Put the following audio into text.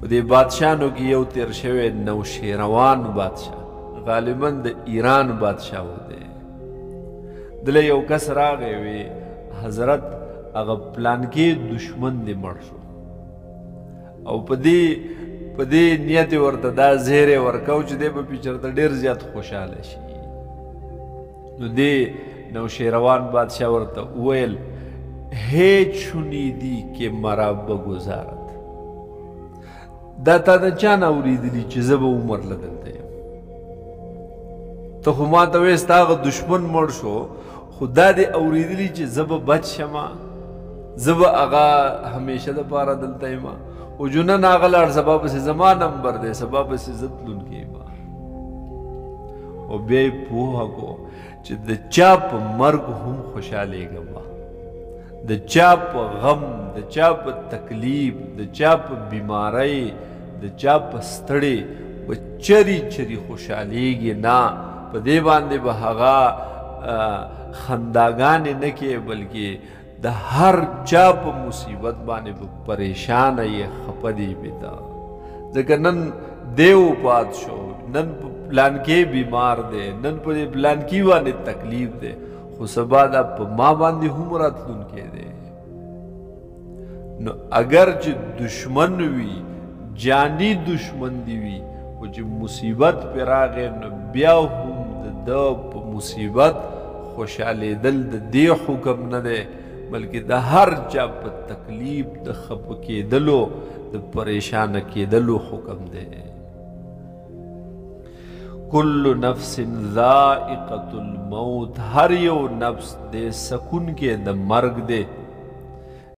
په دې بادشاهانو کې یو تیر شوی نوشیروان بادشاه، غالبا د ایران بادشاه و دی. دله یو کس راغی وی حضرت هغه پلانکې دشمن دې مړ شو، او په دې نیت ورته دا زهر ورکو چې دی به چېرته ډېر زیات خوشحاله شي. نو دې نوشیروان بادشاه ورته وویل هیچ شنیدی که مرا بگذارد. دا تا د چا نه اورېدلي چې زه به عمر له دلته یم؟ ته خو ما ته وایې ستا هغه دشمن مړ شو، خو دا دې اورېدلي چې زه به بچ شمه، زه به هغه همیشه دپاره دلته یم، خو جو نن هغه لاړ، سبا پسې زما نمبر دی، سبا پسې زه تلونکی یم. او بیا یې پوهه کو چې د چا په مرګ هم خوشحالېږم، د چا په غم، د چا په تکلیف، د چا په بیماری، د چا په ستړې به چری چری خوشحالېږي نه. په دې باندې به هغه خنداګانې نه کوي، بلکې د هر چا په مصیبت باندې به پریشانه یې، خفه دی بېده. ځکه نن دی وفات شو، نن په پلانکې بیمار دی، نن په دې پلانکي باندې تکلیف دی، خو سبا دا په ما باندې هم راتلونکی دی. نو اگر چې دشمن وي، جانی دشمن دی وي، خو چې مصیبت پې راغی نو بیا هم د ده په مصیبت خوشحالېدل د دې حکم نه دی، بلکې د هر چا په تکلیف د خفه کېدلو، د پریشانه کېدلو حکم دی. کل نفس ذائقة الموت، هر یو نفس دې سکون کې د مرګ دی.